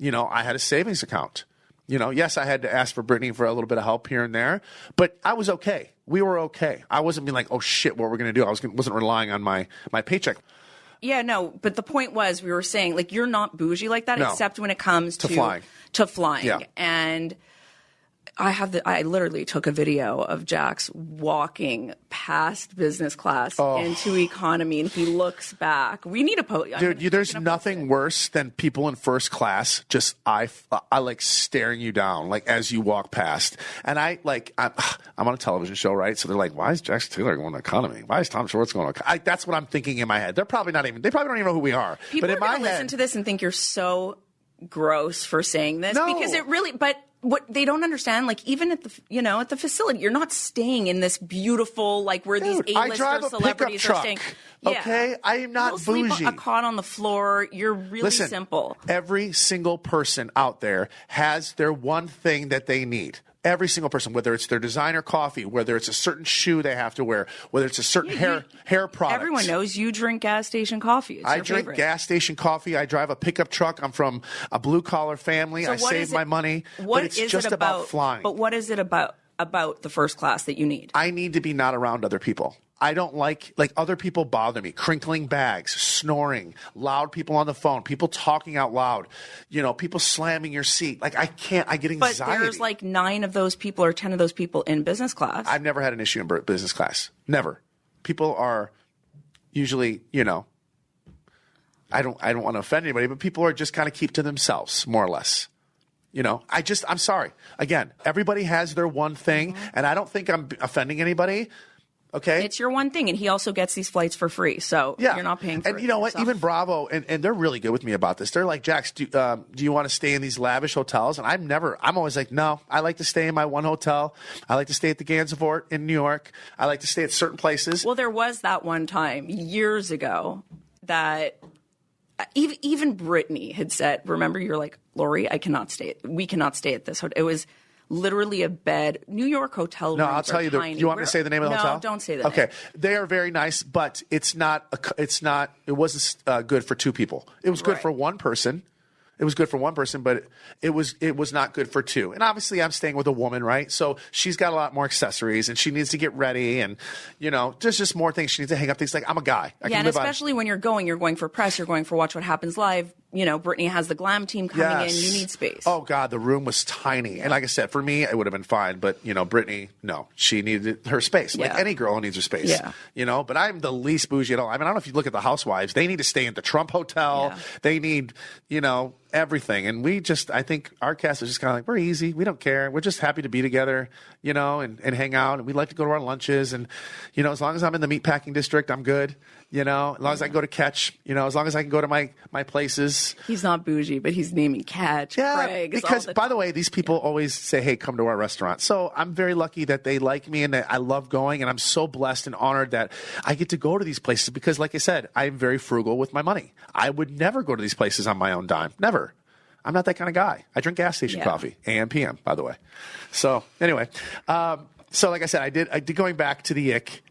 I had a savings account. Yes, I had to ask for Brittany for a little bit of help here and there, but I was okay. We were okay. I wasn't being like, oh shit, what we're going to do? I wasn't relying on my paycheck. Yeah, no, but the point was we were saying you're not bougie like that, except when it comes to flying. Yeah. And I literally took a video of Jax walking past business class into economy, and he looks back. We need a post. Dude, there's nothing worse than people in first class just I staring you down as you walk past. And I'm on a television show, right? So they're like, why is Jax Taylor going to economy? Why is Tom Schwartz going to economy? That's what I'm thinking in my head. They probably don't even know who we are. People but are going to listen to this and think you're so gross for saying this because it really, but what they don't understand, even at the facility, you're not staying in this beautiful, where these A-lister celebrities are staying. Okay, I am not bougie. Sleep a cot on the floor. You're really simple. Every single person out there has their one thing that they need. Every single person, whether it's their designer coffee, whether it's a certain shoe they have to wear, whether it's a certain hair product. Everyone knows you drink gas station coffee. I drink gas station coffee. I drive a pickup truck. I'm from a blue-collar family. I save my money. But it's just about flying. But what is it about the first class that you need? I need to be not around other people. I don't like other people bother me. Crinkling bags, snoring, loud people on the phone, people talking out loud, people slamming your seat. Like, I can't, I get anxiety. But there's like 9 of those people or 10 of those people in business class. I've never had an issue in business class. Never. People are usually, I don't want to offend anybody, but people are just kind of keep to themselves, more or less. I'm sorry. Again, everybody has their one thing, and I don't think I'm offending anybody. Okay. It's your one thing, and he also gets these flights for free, so you're not paying for it. And you know what? yourself. Even Bravo, and they're really good with me about this. They're like, Jax, do you want to stay in these lavish hotels? And I'm always like, no, I like to stay in my one hotel. I like to stay at the Gansevoort in New York. I like to stay at certain places. Well, there was that one time years ago that even Brittany had said, remember, you're like, Lori, we cannot stay at this hotel. It was literally a bed. New York hotel rooms. No, I'll tell you. You want me to say the name of the hotel? No, don't say the name. Okay, they are very nice, but it's not. It wasn't good for 2 people. It was good for one person. It was good for one person, but it was not good for 2. And obviously, I'm staying with a woman, right? So she's got a lot more accessories, and she needs to get ready, and there's just more things she needs to hang up. Things like, I'm a guy. And especially when you're going for press, you're going for Watch What Happens Live. Brittany has the glam team coming in. You need space. Oh God, the room was tiny, and like I said, for me, it would have been fine. But Brittany, no, she needed her space. Like any girl needs her space. Yeah. But I'm the least bougie at all. I mean, I don't know if you look at the housewives; they need to stay in the Trump Hotel. Yeah. They need, everything. And I think our cast is just kind of like, we're easy. We don't care. We're just happy to be together, and hang out. And we like to go to our lunches. And, as long as I'm in the meatpacking district, I'm good. As long as I can go to Catch, as long as I can go to my places. He's not bougie, but he's naming Catch, Craig's. Because, by the way, these people always say, hey, come to our restaurant. So I'm very lucky that they like me and that I love going. And I'm so blessed and honored that I get to go to these places because, like I said, I'm very frugal with my money. I would never go to these places on my own dime. Never. I'm not that kind of guy. I drink gas station coffee, AM, PM, by the way. So anyway, like I said, I did going back to the ick.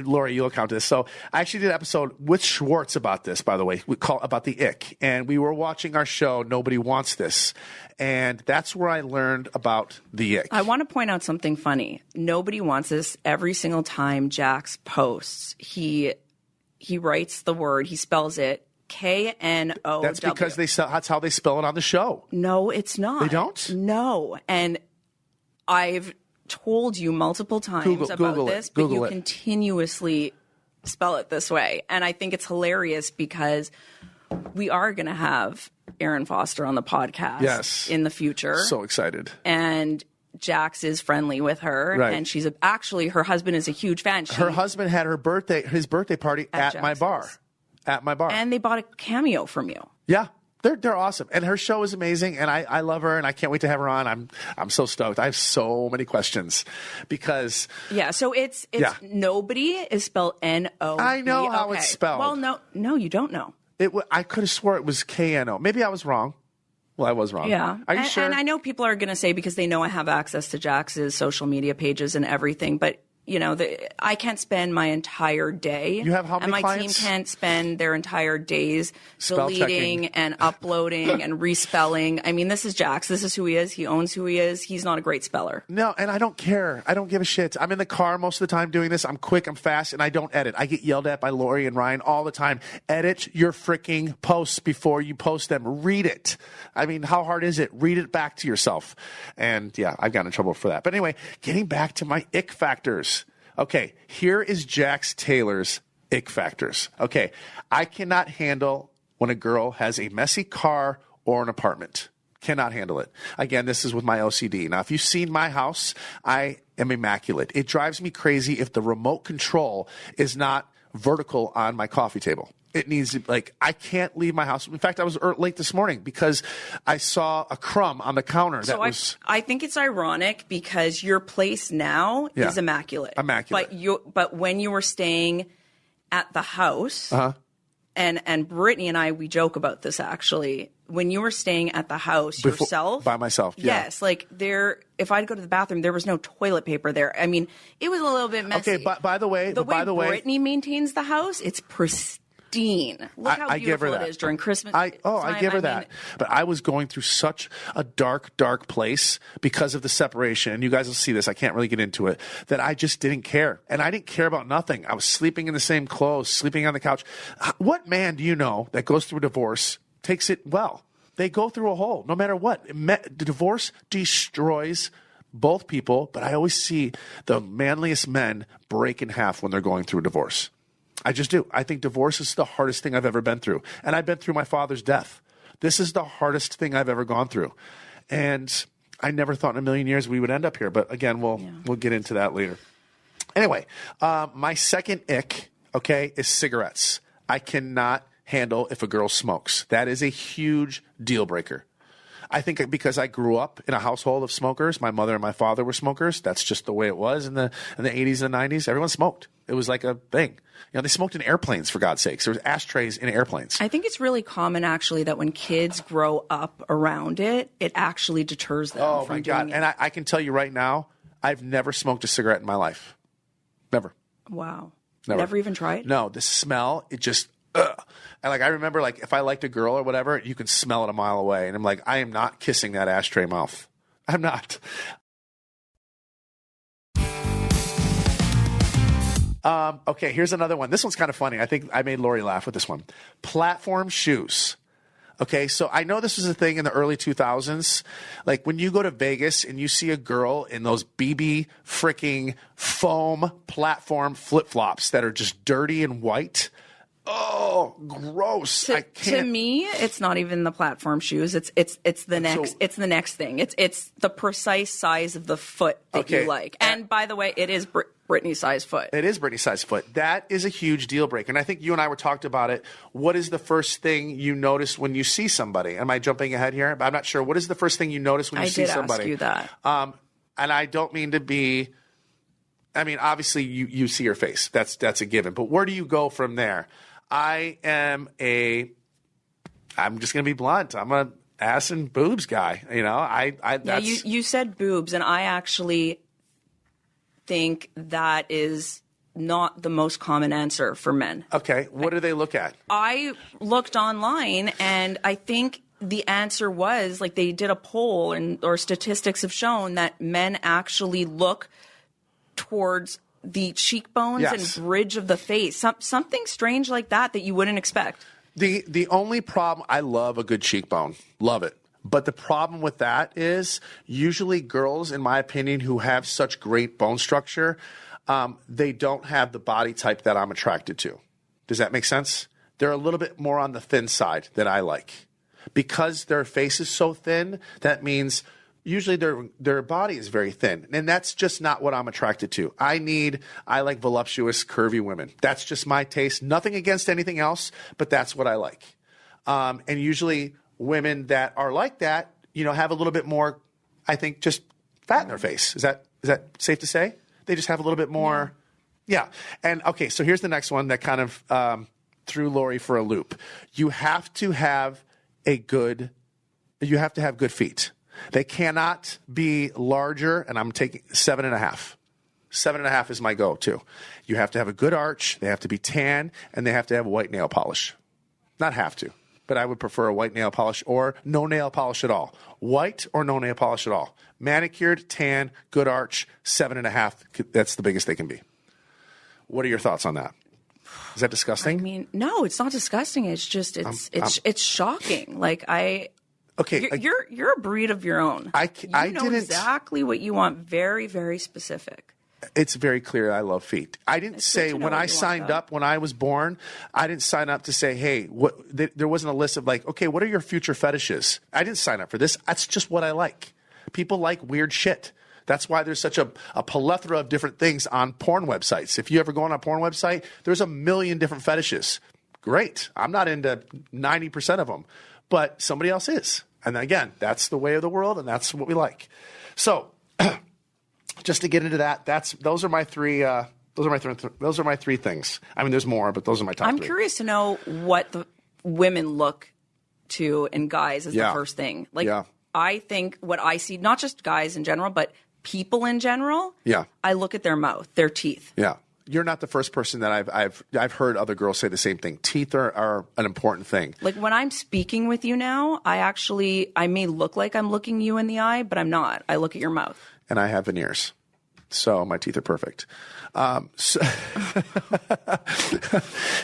Lori, you'll account to this. So I actually did an episode with Schwartz about this, by the way. We call about the ick. And we were watching our show, Nobody Wants This. And that's where I learned about the ick. I want to point out something funny. Nobody Wants This. Every single time Jax posts, he writes the word, he spells it KNOW. That's because that's how they spell it on the show. No, it's not. They don't? No. And I've told you multiple times about this, but you continuously spell it this way. And I think it's hilarious because we are going to have Erin Foster on the podcast in the future. So excited. And Jax is friendly with her. Right. And she's actually, her husband is a huge fan. Her husband had his birthday party at my bar. At my bar. And they bought a cameo from you. Yeah. They're awesome. And her show is amazing. And I love her and I can't wait to have her on. I'm so stoked. I have so many questions because. Yeah. So it's Nobody is spelled N-O. I know how it's spelled. Well, no, you don't know. I could have swore it was K-N-O. Maybe I was wrong. Well, I was wrong. Yeah. Are you sure? And I know people are going to say, because they know I have access to Jax's social media pages and everything, but I can't spend my entire day. You have how many clients? And my team can't spend their entire days Spell deleting checking. and uploading and respelling. I mean, this is Jax. This is who he is. He owns who he is. He's not a great speller. No, and I don't care. I don't give a shit. I'm in the car most of the time doing this. I'm quick, I'm fast, and I don't edit. I get yelled at by Lori and Ryan all the time. Edit your freaking posts before you post them. Read it. I mean, how hard is it? Read it back to yourself. And yeah, I've gotten in trouble for that. But anyway, getting back to my ick factors. Okay, here is Jax Taylor's ick factors. Okay, I cannot handle when a girl has a messy car or an apartment. Cannot handle it. Again, this is with my OCD. Now, if you've seen my house, I am immaculate. It drives me crazy if the remote control is not vertical on my coffee table. It needs to, I can't leave my house. In fact, I was late this morning because I saw a crumb on the counter. I think it's ironic because your place now is immaculate. But when you were staying at the house, and Brittany and I, we joke about this actually. When you were staying at the house yourself, by myself, yes, if I'd go to the bathroom, there was no toilet paper there. I mean, it was a little bit messy. Okay, by the way, Brittany maintains the house, it's pristine. pristine. Look how beautiful it is during Christmas time. I give her that. But I was going through such a dark, dark place because of the separation. And you guys will see this. I can't really get into it. That I just didn't care. And I didn't care about nothing. I was sleeping in the same clothes, sleeping on the couch. What man do you know that goes through a divorce, takes it well? They go through a hole, no matter what. The divorce destroys both people, but I always see the manliest men break in half when they're going through a divorce. I just do. I think divorce is the hardest thing I've ever been through. And I've been through my father's death. This is the hardest thing I've ever gone through. And I never thought in a million years we would end up here. But again, we'll get into that later. Anyway, my second ick, is cigarettes. I cannot handle if a girl smokes. That is a huge deal breaker. I think because I grew up in a household of smokers, my mother and my father were smokers. That's just the way it was in the 80s and the 90s. Everyone smoked. It was like a thing. They smoked in airplanes, for God's sakes. There was ashtrays in airplanes. I think it's really common, actually, that when kids grow up around it, it actually deters them from doing it. And I can tell you right now, I've never smoked a cigarette in my life. Never. Wow. Never Even tried? No, the smell, it just... Ugh. And I remember if I liked a girl or whatever, you can smell it a mile away. And I'm like, I am not kissing that ashtray mouth. I'm not. Okay, here's another one. This one's kind of funny. I think I made Lori laugh with this one. Platform shoes. Okay, so I know this was a thing in the early 2000s. Like when you go to Vegas and you see a girl in those BB freaking foam platform flip-flops that are just dirty and white. Oh, gross! I can't. To me, it's not even the platform shoes. It's the next thing. It's the precise size of the foot that you like. And by the way, it is Brittany's size foot. It is Brittany's size foot. That is a huge deal breaker. And I think you and I were talked about it. What is the first thing you notice when you see somebody? Am I jumping ahead here? I'm not sure. What is the first thing you notice when you see somebody? I did ask you that. And I don't mean to be. I mean, obviously, you see her face. That's a given. But where do you go from there? I'm just going to be blunt. I'm an ass and boobs guy. You said boobs, and I actually think that is not the most common answer for men. Okay. What do they look at? I looked online, and I think the answer was, they did a poll or statistics have shown that men actually look towards the cheekbones and bridge of the face, something strange like that you wouldn't expect. The only problem, I love a good cheekbone, love it. But the problem with that is usually girls, in my opinion, who have such great bone structure, they don't have the body type that I'm attracted to. Does that make sense? They're a little bit more on the thin side than I like. Because their face is so thin, that means usually their body is very thin, and that's just not what I'm attracted to. I like voluptuous, curvy women. That's just my taste. Nothing against anything else, but that's what I like. And usually women that are like that, have a little bit more, I think, just fat in their face. Is that safe to say? They just have a little bit more. Yeah. And okay, so here's the next one that kind of threw Lori for a loop. You have to have good feet. They cannot be larger, and I'm taking 7.5. 7.5 is my go-to. You have to have a good arch, they have to be tan, and they have to have white nail polish. Not have to, but I would prefer a white nail polish or no nail polish at all. White or no nail polish at all. Manicured, tan, good arch, 7.5. That's the biggest they can be. What are your thoughts on that? Is that disgusting? I mean, no, it's not disgusting. It's just it's shocking. Okay, you're a breed of your own. I know exactly what you want. Very, very specific. It's very clear I love feet. I didn't say when I signed up when I was born, I didn't sign up to say, hey, there wasn't a list of okay, what are your future fetishes? I didn't sign up for this. That's just what I like. People like weird shit. That's why there's such a plethora of different things on porn websites. If you ever go on a porn website, there's a million different fetishes. Great. I'm not into 90% of them, but somebody else is. And again, that's the way of the world, and that's what we like. So, just to get into that, those are my three. Those are my three things. I mean, there's more, but those are my top. I'm three. curious to know what the women look to in guys as the first thing. I think what I see, not just guys in general, but people in general. Yeah. I look at their mouth, their teeth. Yeah. you're not the first person that I've heard other girls say the same thing. Teeth are an important thing. Like when I'm speaking with you now, I may look like I'm looking you in the eye, but I'm not. I look at your mouth. And I have veneers. So my teeth are perfect.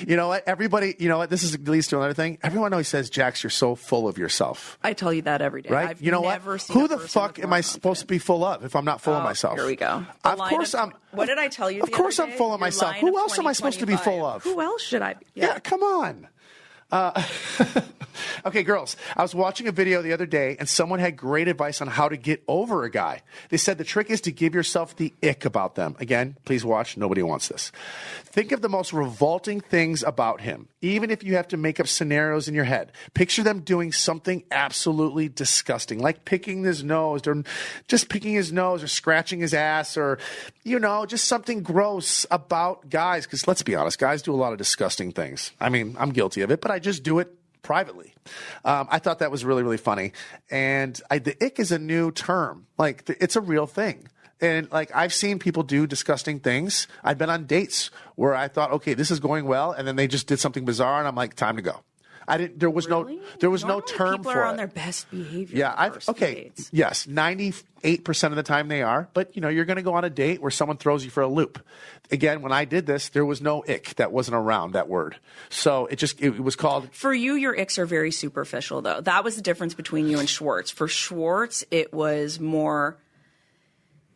You know what? Everybody, you know what? This leads to another thing. Everyone always says, Jax, you're so full of yourself. I tell you that every day. Right? I've you know never what? seen Who the fuck am I supposed to be full of if I'm not full of myself? Here we go. Of course I'm. What did I tell you? Of course I'm full of myself. Who else am I supposed to be full of? Who else should I be? Yeah, come on. Okay, girls, I was watching a video the other day and someone had great advice on how to get over a guy. They said the trick is to give yourself the ick about them. Again, please watch. Nobody wants this. Think of the most revolting things about him, even if you have to make up scenarios in your head. Picture them doing something absolutely disgusting, like picking his nose or just picking his nose or scratching his ass or, you know, just something gross about guys. Because let's be honest, guys do a lot of disgusting things. I mean, I'm guilty of it, but I just do it privately. I thought that was really, really funny. And the ick is a new term. Like, it's a real thing. And like, I've seen people do disgusting things. I've been on dates where I thought, okay, this is going well. And then they just did something bizarre and I'm like, time to go. There was Really? no term people for are it. on their best behavior. Yeah, Dates. yes, 98% of the time they are. But, you know, you're going to go on a date where someone throws you for a loop. Again, when I did this, there was no ick. That wasn't around, that word. So it was called. For you, your icks are very superficial, though. That was the difference between you and Schwartz. For Schwartz, it was more,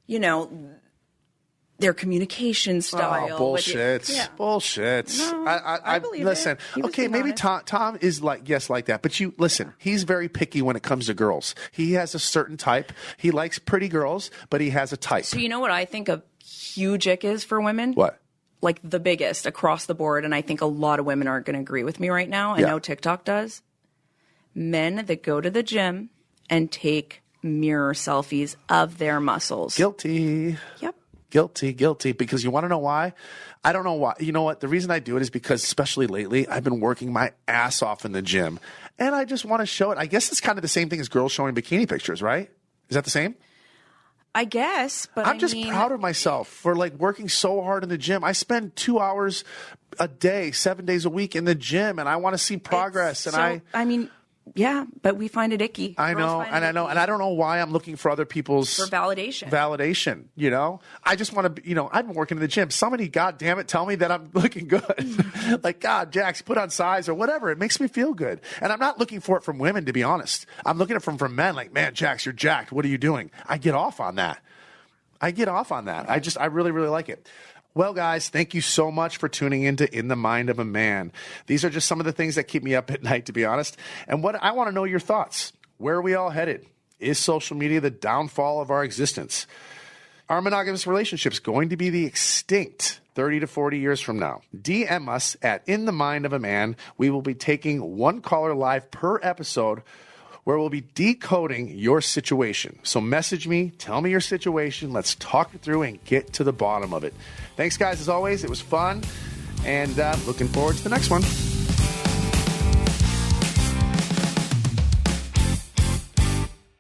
you know, their communication style. Oh, bullshit. Bullshit. No, I believe listen, it. okay, maybe Tom is like that. But listen, he's very picky when it comes to girls. He has a certain type. He likes pretty girls, but he has a type. So you know what I think a huge ick is for women? What? Like the biggest across the board, and I think a lot of women aren't going to agree with me right now. I know TikTok does. Men that go to the gym and take mirror selfies of their muscles. Guilty. Yep. Guilty. Because you want to know why? I don't know why. You know what? The reason I do it is because, especially lately, I've been working my ass off in the gym. And I just want to show it. I guess it's kind of the same thing as girls showing bikini pictures, right? Is that the same? I guess, but I'm just proud of myself for like working so hard in the gym. I spend 2 hours a day, 7 days a week in the gym, and I want to see progress. Yeah, but we find it icky. I know, and I don't know why I'm looking for other people's for validation. Validation, you know. I just want to, you know. I've been working in the gym. Somebody, God damn it, tell me that I'm looking good. Like, God, Jax, put on size or whatever. It makes me feel good. And I'm not looking for it from women, to be honest. I'm looking at it from men. Like, man, Jax, you're jacked. What are you doing? I get off on that. I really, really like it. Well, guys, thank you so much for tuning into In the Mind of a Man. These are just some of the things that keep me up at night, to be honest. And what I want to know your thoughts. Where are we all headed? Is social media the downfall of our existence? Are monogamous relationships going to be the extinct 30 to 40 years from now? DM us at In the Mind of a Man. We will be taking one caller live per episode, where we'll be decoding your situation. So message me, tell me your situation, let's talk it through and get to the bottom of it. Thanks, guys, as always. It was fun, and looking forward to the next one.